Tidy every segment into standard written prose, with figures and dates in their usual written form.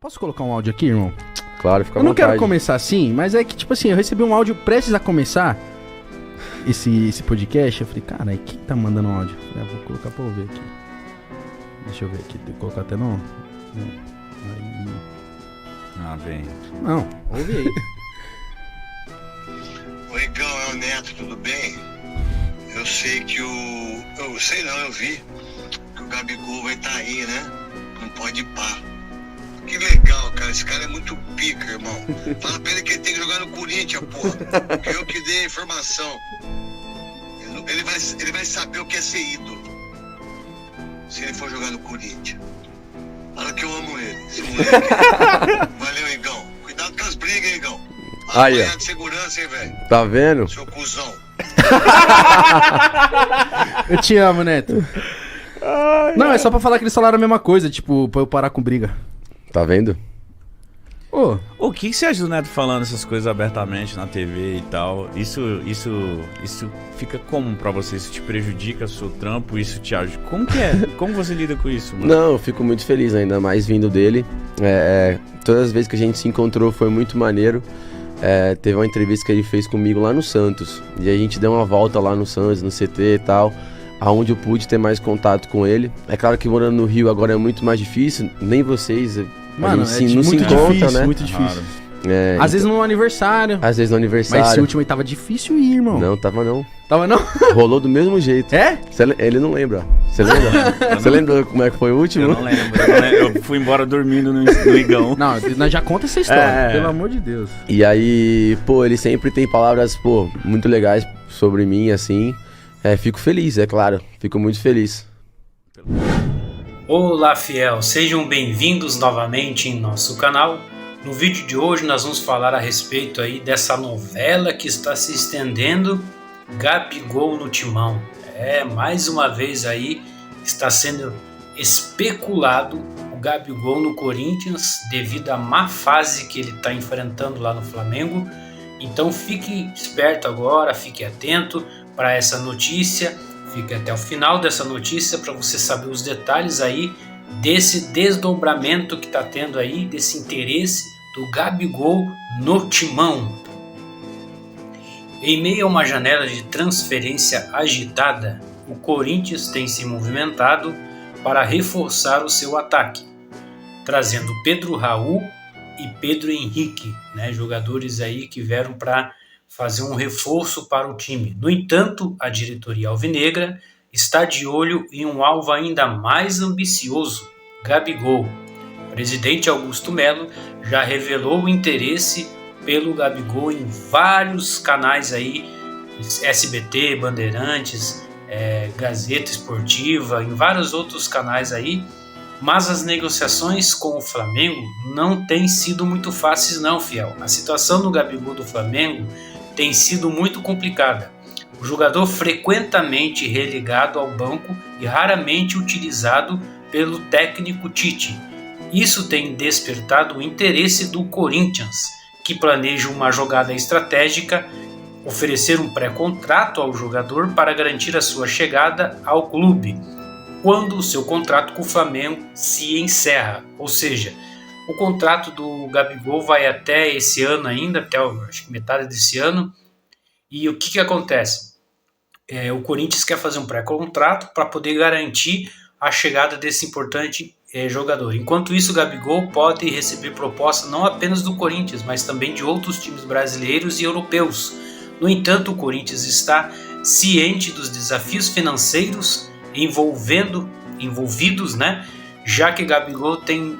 Posso colocar um áudio aqui, irmão? Claro, fica à Eu não vontade. quero começar assim, mas é que, tipo assim, eu recebi um áudio prestes a começar esse podcast. Eu falei, cara, quem tá mandando um áudio? Eu falei, vou colocar pra ouvir aqui. Deixa eu ver aqui, tem que colocar até não. Aí... Ah, bem. Não, ouve aí. Oi, Igão, é o Neto, tudo bem? Eu sei que eu sei não, eu vi que o Gabigol vai estar aí, né? Não pode ir pá. Que legal, cara, esse cara é muito pica, irmão. Fala pra ele que ele tem que jogar no Corinthians, porra. Que eu que dei a informação. Ele vai saber o que é ser ídolo. Se ele for jogar no Corinthians. Fala que eu amo ele, esse moleque. Valeu, Igão. Cuidado com as brigas, hein, Igão. Aí, ó. De segurança, hein, velho. Tá vendo? Seu cuzão. Eu te amo, Neto. Não, é só pra falar que eles falaram a mesma coisa, tipo, pra eu parar com briga. Tá vendo? Ô, O que você acha do Neto falando essas coisas abertamente na TV e tal? Isso fica como pra você? Isso te prejudica o seu trampo? Isso te ajuda? Como que é? Como você lida com isso, mano? Não, eu fico muito feliz, ainda mais vindo dele. Todas as vezes que a gente se encontrou foi muito maneiro. Teve uma entrevista que ele fez comigo lá no Santos. E a gente deu uma volta lá no Santos, no CT e tal, aonde eu pude ter mais contato com ele. É claro que morando no Rio agora é muito mais difícil, nem vocês, mano, a gente não se muito encontra, difícil, né? muito difícil. Claro. Às vezes no aniversário. Às vezes no Mas esse aniversário. último aí tava difícil ir, irmão. Não, tava não. Tava não? Rolou do mesmo jeito. É? Ele não lembra. Você lembra? Você lembra como é que foi o último? Eu não lembro. Eu fui embora dormindo no Igão. Não, nós já conta essa história, pelo amor de Deus. E aí, pô, ele sempre tem palavras, pô, muito legais sobre mim, assim. Fico feliz, é claro. Fico muito feliz. Olá, fiel! Sejam bem-vindos novamente em nosso canal. No vídeo de hoje nós vamos falar a respeito aí dessa novela que está se estendendo, Gabigol no Timão. Mais uma vez aí está sendo especulado o Gabigol no Corinthians devido à má fase que ele está enfrentando lá no Flamengo. Então fique esperto agora, fique atento para essa notícia. Fique até o final dessa notícia para você saber os detalhes aí desse desdobramento que está tendo aí, desse interesse do Gabigol no Timão. Em meio a uma janela de transferência agitada, o Corinthians tem se movimentado para reforçar o seu ataque, trazendo Pedro Raul e Pedro Henrique, jogadores aí que vieram para fazer um reforço para o time. No entanto, a diretoria alvinegra está de olho em um alvo ainda mais ambicioso, Gabigol. O presidente Augusto Melo já revelou o interesse pelo Gabigol em vários canais aí, SBT, Bandeirantes, Gazeta Esportiva, em vários outros canais aí, mas as negociações com o Flamengo não têm sido muito fáceis não, fiel. A situação do Gabigol do Flamengo tem sido muito complicada. O jogador frequentemente relegado ao banco e raramente utilizado pelo técnico Tite. Isso tem despertado o interesse do Corinthians, que planeja uma jogada estratégica, oferecer um pré-contrato ao jogador para garantir a sua chegada ao clube, quando o seu contrato com o Flamengo se encerra. Ou seja, o contrato do Gabigol vai até esse ano ainda, até acho que metade desse ano. E o que acontece? O Corinthians quer fazer um pré-contrato para poder garantir a chegada desse importante jogador. Enquanto isso, o Gabigol pode receber proposta não apenas do Corinthians, mas também de outros times brasileiros e europeus. No entanto, o Corinthians está ciente dos desafios financeiros envolvidos, já que Gabigol tem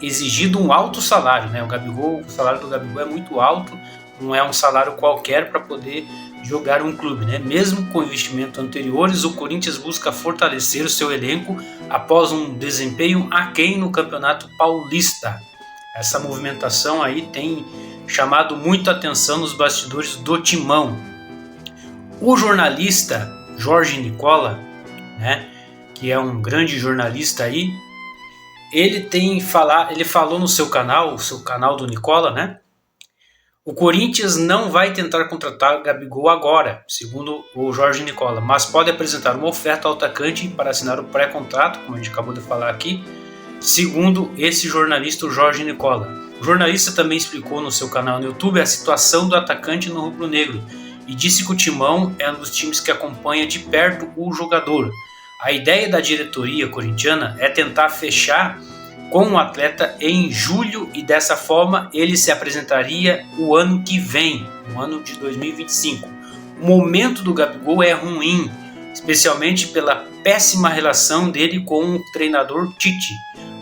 exigido um alto salário, o salário do Gabigol é muito alto, não é um salário qualquer para poder jogar um clube, Mesmo com investimentos anteriores, o Corinthians busca fortalecer o seu elenco após um desempenho aquém no Campeonato Paulista. Essa movimentação aí tem chamado muito a atenção nos bastidores do Timão. O jornalista Jorge Nicola, que é um grande jornalista aí, ele falou no seu canal, o seu canal do Nicola, O Corinthians não vai tentar contratar o Gabigol agora, segundo o Jorge Nicola, mas pode apresentar uma oferta ao atacante para assinar o pré-contrato, como a gente acabou de falar aqui, segundo esse jornalista, o Jorge Nicola. O jornalista também explicou no seu canal no YouTube a situação do atacante no rubro-negro e disse que o Timão é um dos times que acompanha de perto o jogador. A ideia da diretoria corintiana é tentar fechar com o atleta em julho e dessa forma ele se apresentaria o ano que vem, no ano de 2025. O momento do Gabigol é ruim, especialmente pela péssima relação dele com o treinador Tite.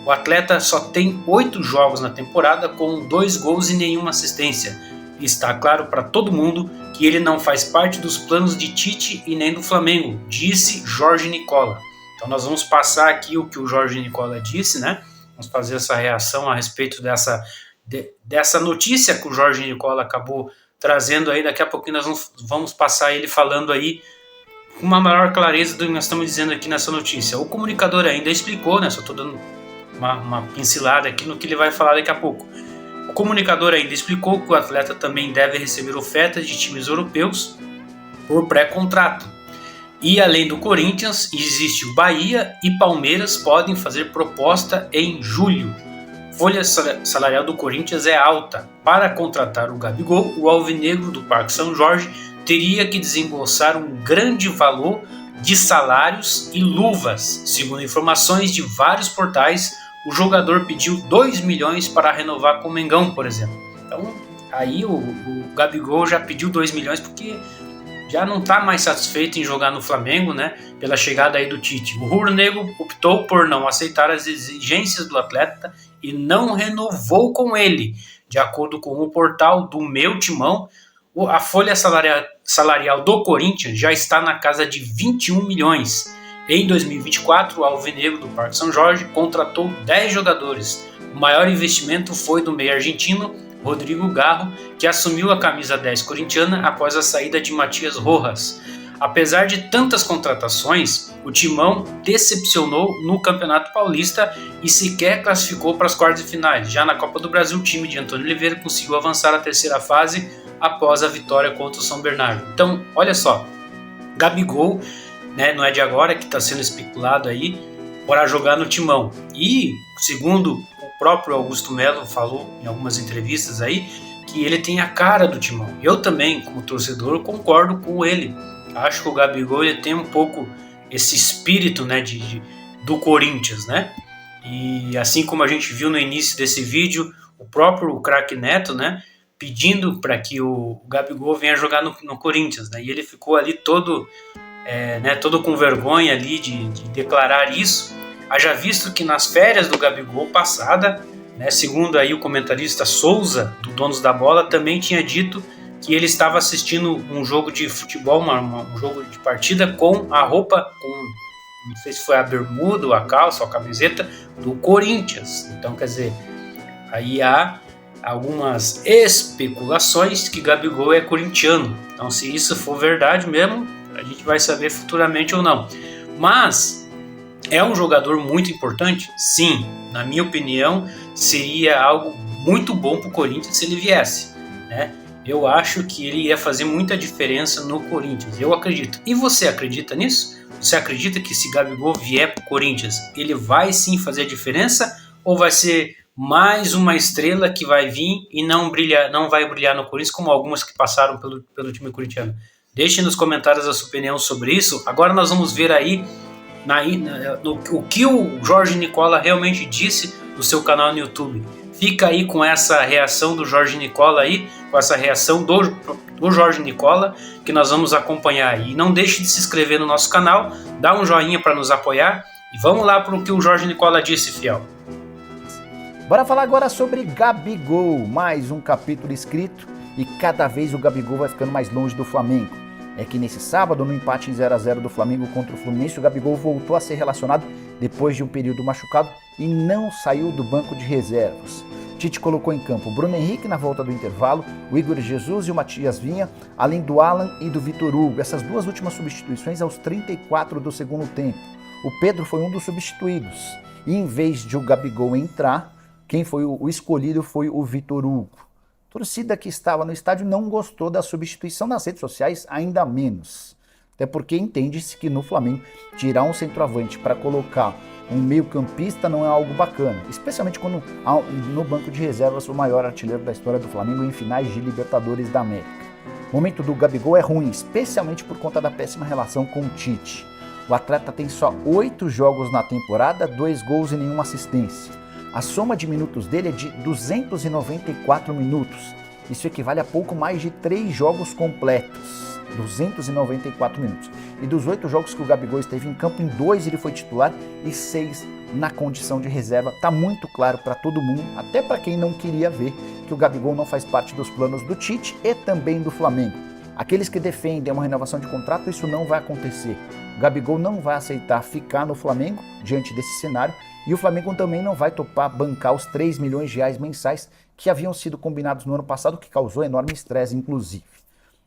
O atleta só tem 8 jogos na temporada com 2 gols e nenhuma assistência. E está claro para todo mundo que ele não faz parte dos planos de Tite e nem do Flamengo, disse Jorge Nicola. Então nós vamos passar aqui o que o Jorge Nicola disse, né? Vamos fazer essa reação a respeito dessa notícia que o Jorge Nicola acabou trazendo aí. Daqui a pouquinho nós vamos passar ele falando aí com uma maior clareza do que nós estamos dizendo aqui nessa notícia. O comunicador ainda explicou, né? Só estou dando uma pincelada aqui no que ele vai falar daqui a pouco. O comunicador ainda explicou que o atleta também deve receber ofertas de times europeus por pré-contrato. E além do Corinthians, existe o Bahia e Palmeiras podem fazer proposta em julho. Folha salarial do Corinthians é alta. Para contratar o Gabigol, o alvinegro do Parque São Jorge teria que desembolsar um grande valor de salários e luvas. Segundo informações de vários portais, o jogador pediu 2 milhões para renovar com o Mengão, por exemplo. Então, aí o Gabigol já pediu 2 milhões porque já não está mais satisfeito em jogar no Flamengo, né? Pela chegada aí do Tite. O rubro-negro optou por não aceitar as exigências do atleta e não renovou com ele. De acordo com o portal do Meu Timão, a folha salarial do Corinthians já está na casa de 21 milhões. Em 2024, o alvinegro do Parque São Jorge contratou 10 jogadores. O maior investimento foi do meio argentino Rodrigo Garro, que assumiu a camisa 10 corintiana após a saída de Matias Rojas. Apesar de tantas contratações, o Timão decepcionou no Campeonato Paulista e sequer classificou para as quartas de finais. Já na Copa do Brasil, o time de Antônio Oliveira conseguiu avançar à terceira fase após a vitória contra o São Bernardo. Então, olha só, Gabigol, né, não é de agora que está sendo especulado aí para jogar no Timão. E, segundo o próprio Augusto Melo falou em algumas entrevistas aí, que ele tem a cara do Timão. Eu também, como torcedor, concordo com ele. Acho que o Gabigol ele tem um pouco esse espírito, né, do Corinthians, né? E assim como a gente viu no início desse vídeo, o próprio craque Neto, né, pedindo para que o Gabigol venha jogar no Corinthians, né? E ele ficou ali todo com vergonha ali de declarar isso. Haja visto que nas férias do Gabigol passada, né, segundo aí o comentarista Souza, do Donos da Bola, também tinha dito que ele estava assistindo um jogo de futebol, um jogo de partida com a roupa, não sei se foi a bermuda, ou a calça, ou a camiseta do Corinthians. Então, quer dizer, aí há algumas especulações que Gabigol é corintiano. Então, se isso for verdade mesmo, a gente vai saber futuramente ou não. Mas é um jogador muito importante? Sim, na minha opinião, seria algo muito bom para o Corinthians se ele viesse, né? Eu acho que ele ia fazer muita diferença no Corinthians, eu acredito. E você acredita nisso? Você acredita que se Gabigol vier para o Corinthians, ele vai sim fazer a diferença? Ou vai ser mais uma estrela que vai vir e não vai brilhar no Corinthians como algumas que passaram pelo time corintiano? Deixe nos comentários a sua opinião sobre isso. Agora nós vamos ver aí o que o Jorge Nicola realmente disse no seu canal no YouTube. Fica aí com essa reação do Jorge Nicola aí, com essa reação do Jorge Nicola, que nós vamos acompanhar. E não deixe de se inscrever no nosso canal, dá um joinha para nos apoiar e vamos lá para o que o Jorge Nicola disse, fiel. Bora falar agora sobre Gabigol, mais um capítulo escrito e cada vez o Gabigol vai ficando mais longe do Flamengo. É que nesse sábado, no empate em 0-0 do Flamengo contra o Fluminense, o Gabigol voltou a ser relacionado depois de um período machucado e não saiu do banco de reservas. Tite colocou em campo o Bruno Henrique na volta do intervalo, o Igor Jesus e o Matias Vinha, além do Alan e do Vitor Hugo. Essas duas últimas substituições aos 34 do segundo tempo. O Pedro foi um dos substituídos. E em vez de o Gabigol entrar, quem foi o escolhido foi o Vitor Hugo. Torcida que estava no estádio não gostou da substituição, nas redes sociais ainda menos. Até porque entende-se que no Flamengo tirar um centroavante para colocar um meio-campista não é algo bacana, especialmente quando há no banco de reservas o maior artilheiro da história do Flamengo em finais de Libertadores da América. O momento do Gabigol é ruim, especialmente por conta da péssima relação com o Tite. O atleta tem só 8 jogos na temporada, 2 gols e nenhuma assistência. A soma de minutos dele é de 294 minutos. Isso equivale a pouco mais de 3 jogos completos. 294 minutos. E dos 8 jogos que o Gabigol esteve em campo, em 2 ele foi titular e 6 na condição de reserva. Tá muito claro para todo mundo, até para quem não queria ver, que o Gabigol não faz parte dos planos do Tite e também do Flamengo. Aqueles que defendem uma renovação de contrato, isso não vai acontecer. O Gabigol não vai aceitar ficar no Flamengo diante desse cenário e o Flamengo também não vai topar bancar os 3 milhões de reais mensais que haviam sido combinados no ano passado, que causou enorme estresse, inclusive.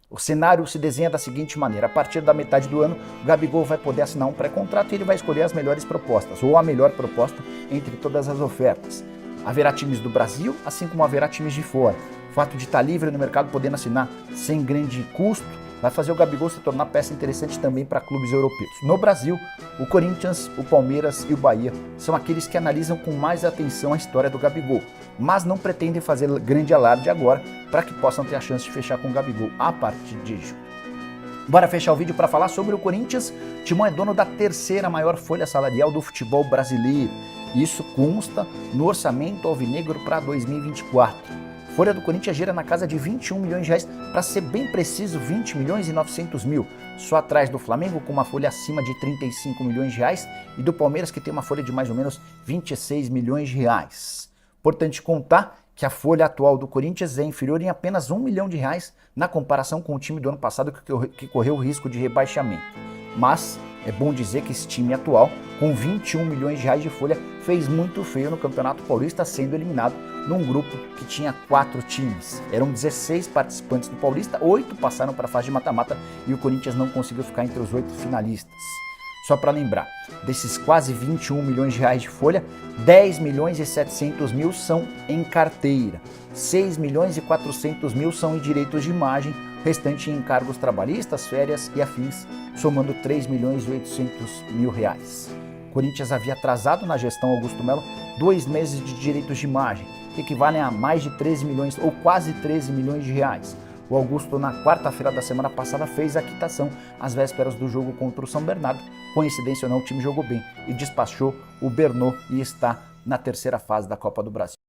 O cenário se desenha da seguinte maneira: a partir da metade do ano, o Gabigol vai poder assinar um pré-contrato e ele vai escolher as melhores propostas, ou a melhor proposta entre todas as ofertas. Haverá times do Brasil, assim como haverá times de fora. O fato de estar livre no mercado, podendo assinar sem grande custo, vai fazer o Gabigol se tornar peça interessante também para clubes europeus. No Brasil, o Corinthians, o Palmeiras e o Bahia são aqueles que analisam com mais atenção a história do Gabigol, mas não pretendem fazer grande alarde agora para que possam ter a chance de fechar com o Gabigol a partir de julho. Bora fechar o vídeo para falar sobre o Corinthians. Timão é dono da 3ª maior folha salarial do futebol brasileiro. Isso consta no orçamento alvinegro para 2024. Folha do Corinthians gira na casa de 21 milhões de reais, para ser bem preciso, 20 milhões e 900 mil. Só atrás do Flamengo, com uma folha acima de 35 milhões de reais, e do Palmeiras, que tem uma folha de mais ou menos 26 milhões de reais. Importante contar que a folha atual do Corinthians é inferior em apenas 1 milhão de reais na comparação com o time do ano passado, que correu o risco de rebaixamento. Mas é bom dizer que esse time atual, com 21 milhões de reais de folha, fez muito feio no Campeonato Paulista, sendo eliminado num grupo que tinha 4 times. Eram 16 participantes do Paulista, 8 passaram para a fase de mata-mata e o Corinthians não conseguiu ficar entre os 8 finalistas. Só para lembrar, desses quase 21 milhões de reais de folha, 10 milhões e 700 mil são em carteira, 6 milhões e 400 mil são em direitos de imagem, o restante em encargos trabalhistas, férias e afins, somando 3 milhões e 800 mil reais. O Corinthians havia atrasado na gestão Augusto Melo 2 meses de direitos de imagem, que equivalem a mais de 13 milhões ou quase 13 milhões de reais. O Augusto, na quarta-feira da semana passada, fez a quitação às vésperas do jogo contra o São Bernardo. Coincidência ou não, o time jogou bem e despachou o Bernot e está na 3ª fase da Copa do Brasil.